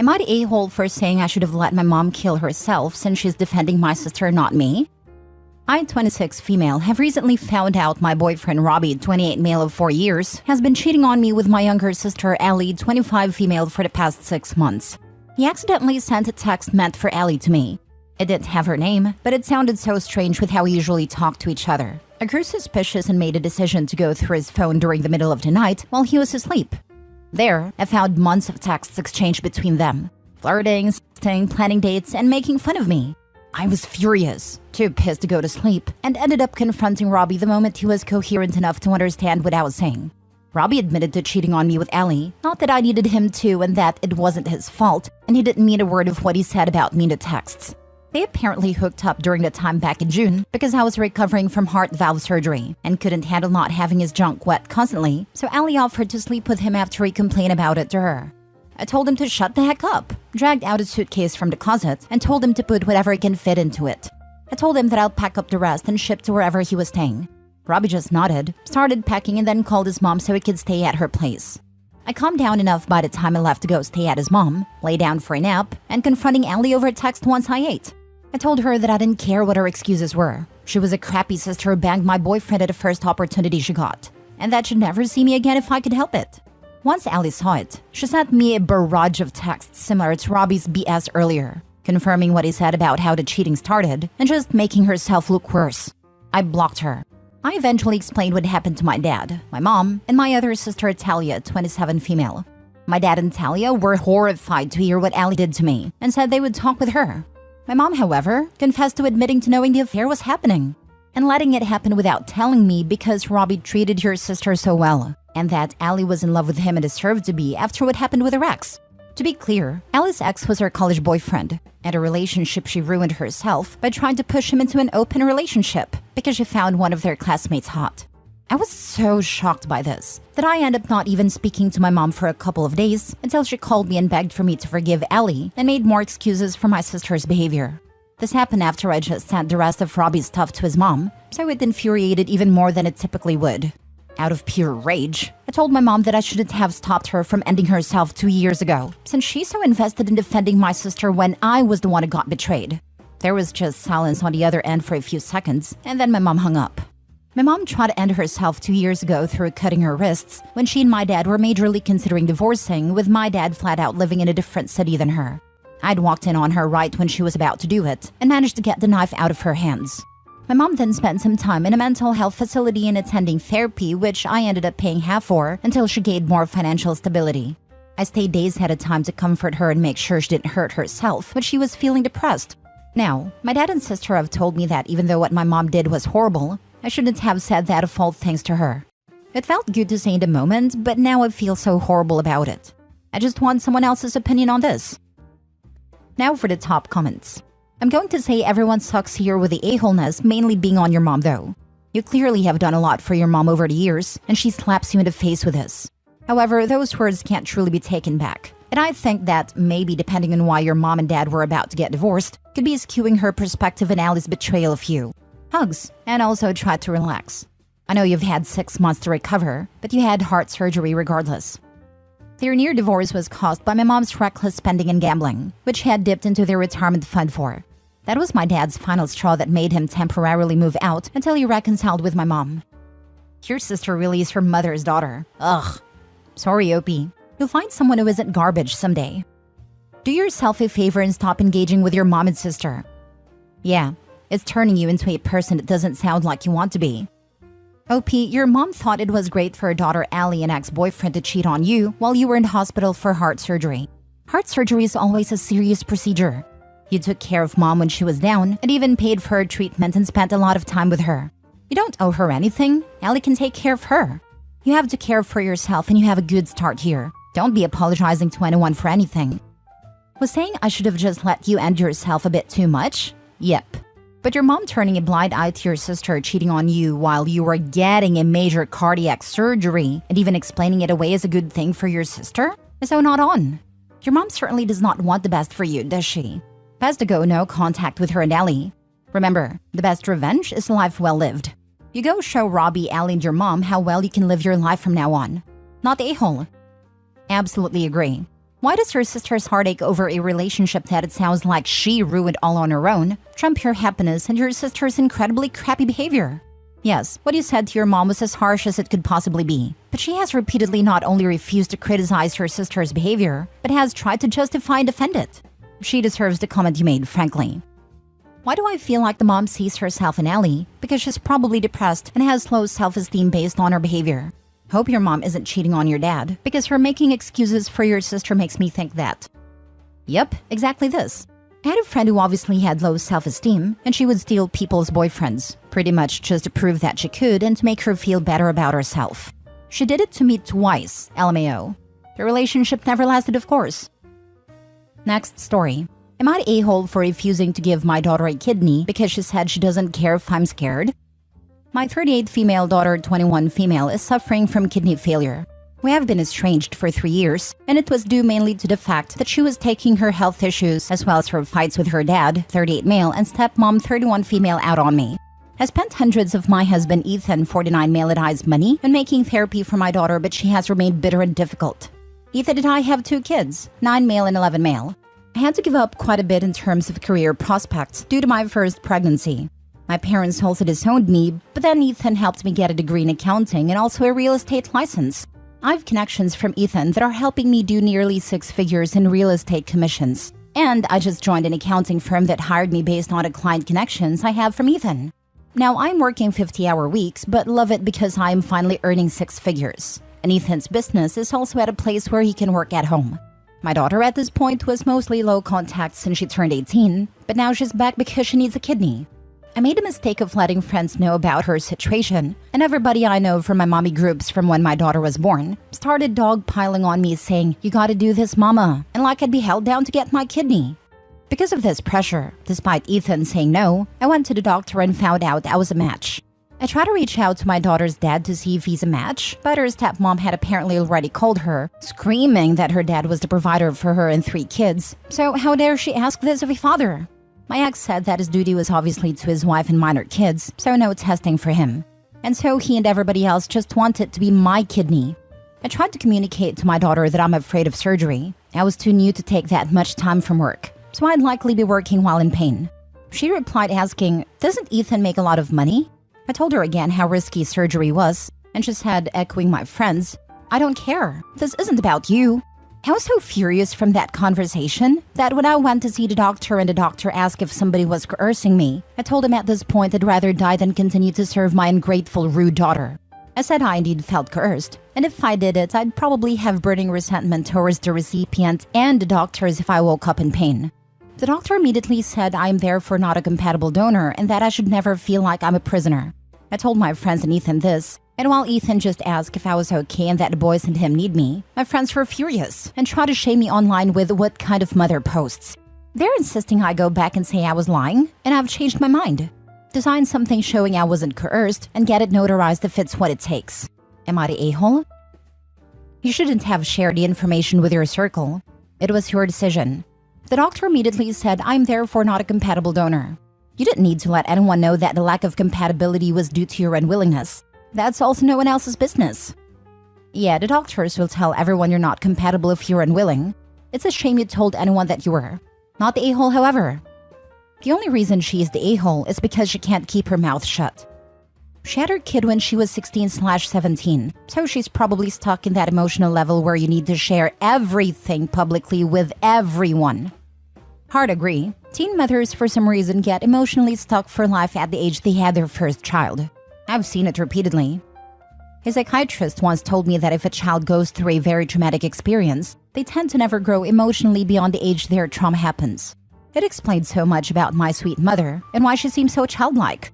Am I the a-hole for saying I should have let my mom kill herself since she's defending my sister, not me? I, 26 female, have recently found out my boyfriend Robbie, 28 male of 4 years, has been cheating on me with my younger sister Ellie, 25 female, for the past 6 months. He accidentally sent a text meant for Ellie to me. It didn't have her name, but it sounded so strange with how we usually talk to each other. I grew suspicious and made a decision to go through his phone during the middle of the night while he was asleep. There, I found months of texts exchanged between them, flirting, sexting, planning dates, and making fun of me. I was furious, too pissed to go to sleep, and ended up confronting Robbie the moment he was coherent enough to understand what I was saying. Robbie admitted to cheating on me with Ellie, not that I needed him to and that it wasn't his fault, and he didn't mean a word of what he said about me in the texts. They apparently hooked up during the time back in June because I was recovering from heart valve surgery and couldn't handle not having his junk wet constantly, so Ellie offered to sleep with him after he complained about it to her. I told him to shut the heck up, dragged out a suitcase from the closet, and told him to put whatever he can fit into it. I told him that I'll pack up the rest and ship to wherever he was staying. Robbie just nodded, started packing, and then called his mom so he could stay at her place. I calmed down enough by the time I left to go stay at his mom, lay down for a nap, and confronting Ellie over text once I ate. I told her that I didn't care what her excuses were. She was a crappy sister who banged my boyfriend at the first opportunity she got, and that she'd never see me again if I could help it. Once Ellie saw it, she sent me a barrage of texts similar to Robbie's BS earlier, confirming what he said about how the cheating started and just making herself look worse. I blocked her. I eventually explained what happened to my dad, my mom, and my other sister Talia, 27 female. My dad and Talia were horrified to hear what Ellie did to me and said they would talk with her. My mom, however, confessed to admitting to knowing the affair was happening and letting it happen without telling me because Robbie treated your sister so well, and that Ellie was in love with him and deserved to be after what happened with her ex. To be clear, Ellie's ex was her college boyfriend, and a relationship she ruined herself by trying to push him into an open relationship because she found one of their classmates hot. I was so shocked by this that I ended up not even speaking to my mom for a couple of days until she called me and begged for me to forgive Ellie and made more excuses for my sister's behavior. This happened after I just sent the rest of Robbie's stuff to his mom, so it infuriated even more than it typically would. Out of pure rage, I told my mom that I shouldn't have stopped her from ending herself 2 years ago, since she's so invested in defending my sister when I was the one who got betrayed. There was just silence on the other end for a few seconds, and then my mom hung up. My mom tried to end herself 2 years ago through cutting her wrists when she and my dad were majorly considering divorcing, with my dad flat out living in a different city than her. I'd walked in on her right when she was about to do it and managed to get the knife out of her hands. My mom then spent some time in a mental health facility and attending therapy, which I ended up paying half for until she gained more financial stability. I stayed days at a time to comfort her and make sure she didn't hurt herself when she was feeling depressed. Now, my dad and sister have told me that even though what my mom did was horrible, I shouldn't have said that of all things to her. It felt good to say in the moment, but now I feel so horrible about it. I just want someone else's opinion on this. Now for the top comments. I'm going to say everyone sucks here with the a-holeness mainly being on your mom though. You clearly have done a lot for your mom over the years, and she slaps you in the face with this. However, those words can't truly be taken back. And I think that maybe depending on why your mom and dad were about to get divorced, could be skewing her perspective and Allie's betrayal of you. Hugs, and also try to relax. I know you've had 6 months to recover, but you had heart surgery regardless. Their near divorce was caused by my mom's reckless spending and gambling, which he had dipped into their retirement fund for. That was my dad's final straw that made him temporarily move out until he reconciled with my mom. Your sister really is her mother's daughter. Ugh. Sorry, Opie. You'll find someone who isn't garbage someday. Do yourself a favor and stop engaging with your mom and sister. Yeah, it's turning you into a person that doesn't sound like you want to be. OP, your mom thought it was great for her daughter Allie and ex-boyfriend to cheat on you while you were in the hospital for heart surgery. Heart surgery is always a serious procedure. You took care of mom when she was down and even paid for her treatment and spent a lot of time with her. You don't owe her anything. Allie can take care of her. You have to care for yourself and you have a good start here. Don't be apologizing to anyone for anything. Was saying I should have just let you end yourself a bit too much? Yep. But your mom turning a blind eye to your sister cheating on you while you were getting a major cardiac surgery and even explaining it away as a good thing for your sister is so not on. Your mom certainly does not want the best for you, does she? Best to go no contact with her and Ellie. Remember, the best revenge is a life well lived. You go show Robbie, Ellie, and your mom how well you can live your life from now on. Not the a-hole. Absolutely agree. Why does her sister's heartache over a relationship that it sounds like she ruined all on her own trump your happiness and your sister's incredibly crappy behavior? Yes, what you said to your mom was as harsh as it could possibly be, but she has repeatedly not only refused to criticize her sister's behavior, but has tried to justify and defend it. She deserves the comment you made, frankly. Why do I feel like the mom sees herself in Ellie? Because she's probably depressed and has low self-esteem based on her behavior. Hope your mom isn't cheating on your dad, because her making excuses for your sister makes me think that. Yep, exactly this. I had a friend who obviously had low self-esteem, and she would steal people's boyfriends, pretty much just to prove that she could and to make her feel better about herself. She did it to me twice, LMAO. The relationship never lasted, of course. Next story. Am I the a-hole for refusing to give my daughter a kidney because she said she doesn't care if I'm scared? My 38 female daughter, 21 female, is suffering from kidney failure. We have been estranged for 3 years, and it was due mainly to the fact that she was taking her health issues as well as her fights with her dad, 38 male, and stepmom, 31 female, out on me. I spent hundreds of my husband Ethan, 49 male, and I's money on making therapy for my daughter, but she has remained bitter and difficult. Ethan and I have 2 kids, 9 male and 11 male. I had to give up quite a bit in terms of career prospects due to my first pregnancy. My parents also disowned me, but then Ethan helped me get a degree in accounting and also a real estate license. I have connections from Ethan that are helping me do nearly 6 figures in real estate commissions. And I just joined an accounting firm that hired me based on the client connections I have from Ethan. Now I'm working 50-hour weeks, but love it because I am finally earning 6 figures. And Ethan's business is also at a place where he can work at home. My daughter at this point was mostly low contact since she turned 18, but now she's back because she needs a kidney. I made a mistake of letting friends know about her situation, and everybody I know from my mommy groups from when my daughter was born started dogpiling on me saying, "You gotta do this, mama," and like I'd be held down to get my kidney. Because of this pressure, despite Ethan saying no, I went to the doctor and found out I was a match. I tried to reach out to my daughter's dad to see if he's a match, but her stepmom had apparently already called her, screaming that her dad was the provider for her and 3 kids. So how dare she ask this of a father? My ex said that his duty was obviously to his wife and minor kids, so no testing for him. And so he and everybody else just wanted to be my kidney. I tried to communicate to my daughter that I'm afraid of surgery. I was too new to take that much time from work, so I'd likely be working while in pain. She replied asking, "Doesn't Ethan make a lot of money?" I told her again how risky surgery was, and she said, echoing my friends, "I don't care. This isn't about you." I was so furious from that conversation that when I went to see the doctor and the doctor asked if somebody was coercing me, I told him at this point I'd rather die than continue to serve my ungrateful, rude daughter. I said I indeed felt coerced, and if I did it, I'd probably have burning resentment towards the recipient and the doctors if I woke up in pain. The doctor immediately said I am therefore not a compatible donor and that I should never feel like I'm a prisoner. I told my friends and Ethan this, and while Ethan just asked if I was okay and that the boys and him need me, my friends were furious and tried to shame me online with what kind of mother posts. They're insisting I go back and say I was lying, and I've changed my mind. Design something showing I wasn't coerced and get it notarized if it's what it takes. Am I the a-hole? You shouldn't have shared the information with your circle. It was your decision. The doctor immediately said I'm therefore not a compatible donor. You didn't need to let anyone know that the lack of compatibility was due to your unwillingness. That's also no one else's business. Yeah, the doctors will tell everyone you're not compatible if you're unwilling. It's a shame you told anyone that you were. Not the a-hole, however. The only reason she is the a-hole is because she can't keep her mouth shut. She had her kid when she was 16/17, so she's probably stuck in that emotional level where you need to share everything publicly with everyone. Hard agree. Teen mothers for some reason get emotionally stuck for life at the age they had their first child. I've seen it repeatedly. A psychiatrist once told me that if a child goes through a very traumatic experience, they tend to never grow emotionally beyond the age their trauma happens. It explained so much about my sweet mother and why she seems so childlike.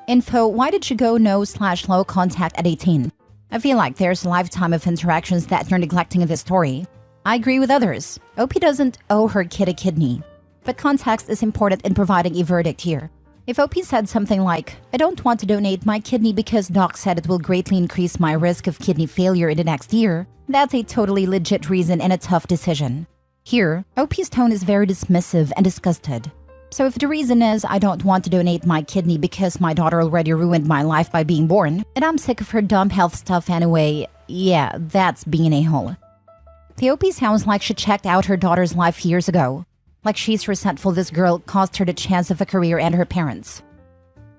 Info: why did she go no/low contact at 18? I feel like there's a lifetime of interactions that you're neglecting in this story. I agree with others. OP doesn't owe her kid a kidney. But context is important in providing a verdict here. If OP said something like, "I don't want to donate my kidney because doc said it will greatly increase my risk of kidney failure in the next year," that's a totally legit reason and a tough decision. Here, OP's tone is very dismissive and disgusted. So if the reason is I don't want to donate my kidney because my daughter already ruined my life by being born, and I'm sick of her dumb health stuff anyway, yeah, that's being an a-hole. The OP sounds like she checked out her daughter's life years ago. Like she's resentful this girl cost her the chance of a career and her parents.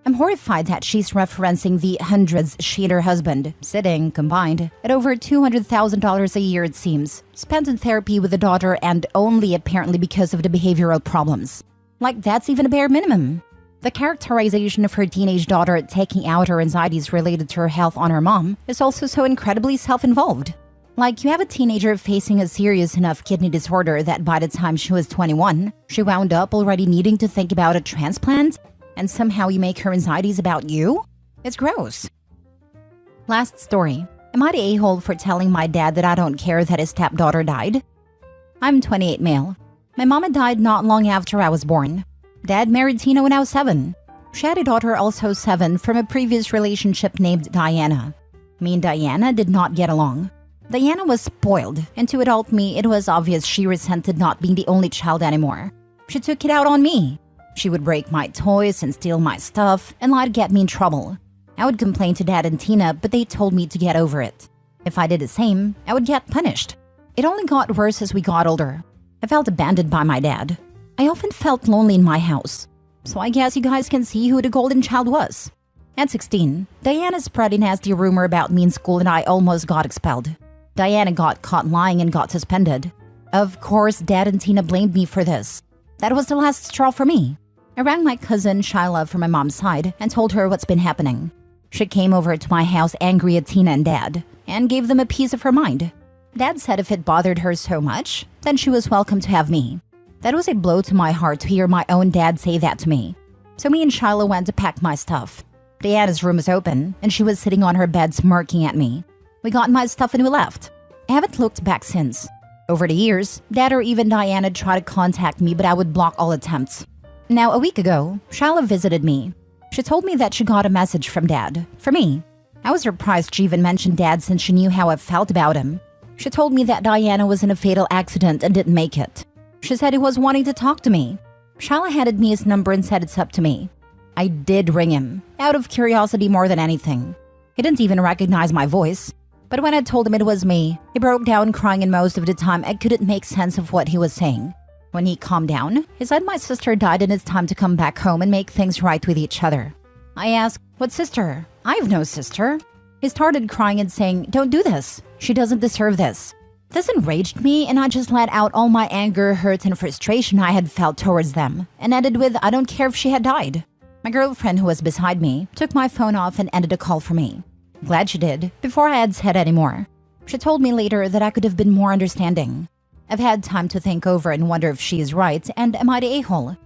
I'm horrified that she's referencing the hundreds she and her husband, sitting, combined, at over $200,000 a year it seems, spent in therapy with the daughter and only apparently because of the behavioral problems. Like that's even a bare minimum. The characterization of her teenage daughter taking out her anxieties related to her health on her mom is also so incredibly self-involved. Like you have a teenager facing a serious enough kidney disorder that by the time she was 21, she wound up already needing to think about a transplant? And somehow you make her anxieties about you? It's gross. Last story. Am I the a-hole for telling my dad that I don't care that his stepdaughter died? I'm 28 male. My mama died not long after I was born. Dad married Tina when I was 7. She had a daughter also 7 from a previous relationship named Diana. Me and Diana did not get along. Diana was spoiled, and to adult me, it was obvious she resented not being the only child anymore. She took it out on me. She would break my toys and steal my stuff and lie to get me in trouble. I would complain to Dad and Tina, but they told me to get over it. If I did the same, I would get punished. It only got worse as we got older. I felt abandoned by my dad. I often felt lonely in my house. So I guess you guys can see who the golden child was. At 16, Diana spread a nasty rumor about me in school and I almost got expelled. Diana got caught lying and got suspended. Of course, Dad and Tina blamed me for this. That was the last straw for me. I rang my cousin Shyla from my mom's side and told her what's been happening. She came over to my house angry at Tina and Dad and gave them a piece of her mind. Dad said if it bothered her so much, then she was welcome to have me. That was a blow to my heart to hear my own dad say that to me. So me and Shyla went to pack my stuff. Diana's room was open and she was sitting on her bed smirking at me. We got my stuff and we left. I haven't looked back since. Over the years, Dad or even Diana tried to contact me but I would block all attempts. Now, a week ago, Shyla visited me. She told me that she got a message from Dad, for me. I was surprised she even mentioned Dad since she knew how I felt about him. She told me that Diana was in a fatal accident and didn't make it. She said he was wanting to talk to me. Shyla handed me his number and said it's up to me. I did ring him, out of curiosity more than anything. He didn't even recognize my voice. But when I told him it was me, he broke down crying and most of the time I couldn't make sense of what he was saying. When he calmed down, he said my sister died and it's time to come back home and make things right with each other. I asked, what sister? I have no sister. He started crying and saying, don't do this. She doesn't deserve this. This enraged me and I just let out all my anger, hurt, and frustration I had felt towards them and ended with, I don't care if she had died. My girlfriend who was beside me took my phone off and ended a call for me. Glad she did, before I had said anymore. She told me later that I could have been more understanding. I've had time to think over and wonder if she is right and am I the a-hole?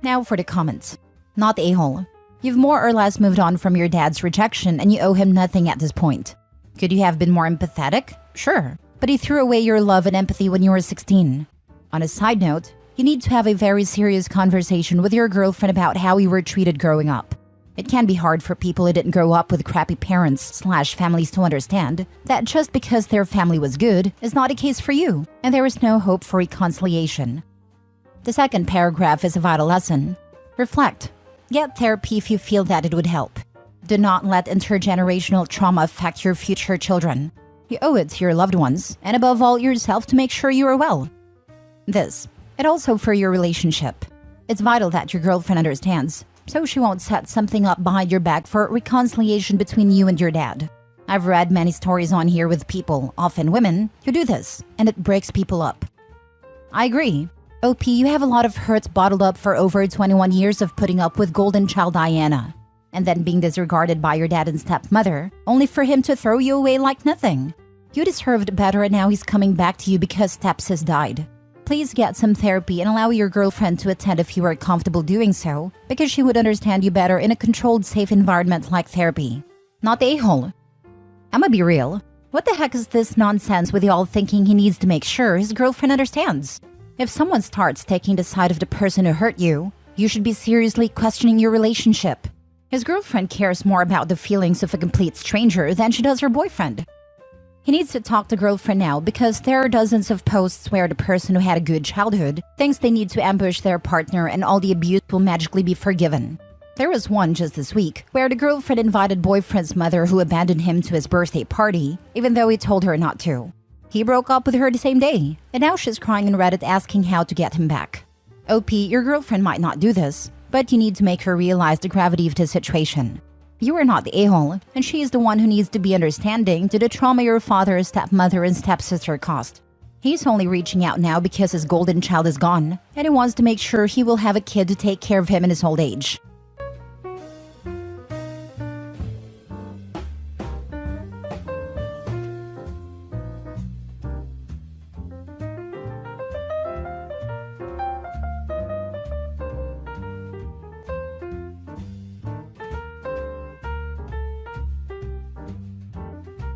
Now for the comments. Not the a-hole. You've more or less moved on from your dad's rejection and you owe him nothing at this point. Could you have been more empathetic? Sure. But he threw away your love and empathy when you were 16. On a side note, you need to have a very serious conversation with your girlfriend about how you were treated growing up. It can be hard for people who didn't grow up with crappy parents/families to understand that just because their family was good is not a case for you, and there is no hope for reconciliation. The second paragraph is a vital lesson. Reflect. Get therapy if you feel that it would help. Do not let intergenerational trauma affect your future children. You owe it to your loved ones, and above all yourself to make sure you are well. This, and also for your relationship. It's vital that your girlfriend understands, so she won't set something up behind your back for reconciliation between you and your dad. I've read many stories on here with people, often women, who do this, and it breaks people up. I agree. OP, you have a lot of hurts bottled up for over 21 years of putting up with golden child Diana, and then being disregarded by your dad and stepmother, only for him to throw you away like nothing. You deserved better and now he's coming back to you because stepsis died. Please get some therapy and allow your girlfriend to attend if you are comfortable doing so, because she would understand you better in a controlled, safe environment like therapy. Not the a-hole. I'ma be real. What the heck is this nonsense with y'all thinking he needs to make sure his girlfriend understands? If someone starts taking the side of the person who hurt you, you should be seriously questioning your relationship. His girlfriend cares more about the feelings of a complete stranger than she does her boyfriend. He needs to talk to girlfriend now because there are dozens of posts where the person who had a good childhood thinks they need to ambush their partner and all the abuse will magically be forgiven. There was one just this week where the girlfriend invited boyfriend's mother who abandoned him to his birthday party, even though he told her not to. He broke up with her the same day, and now she's crying on Reddit asking how to get him back. OP, your girlfriend might not do this, but you need to make her realize the gravity of the situation. You are not the a-hole, and she is the one who needs to be understanding to the trauma your father, stepmother, and stepsister caused. He's only reaching out now because his golden child is gone, and he wants to make sure he will have a kid to take care of him in his old age.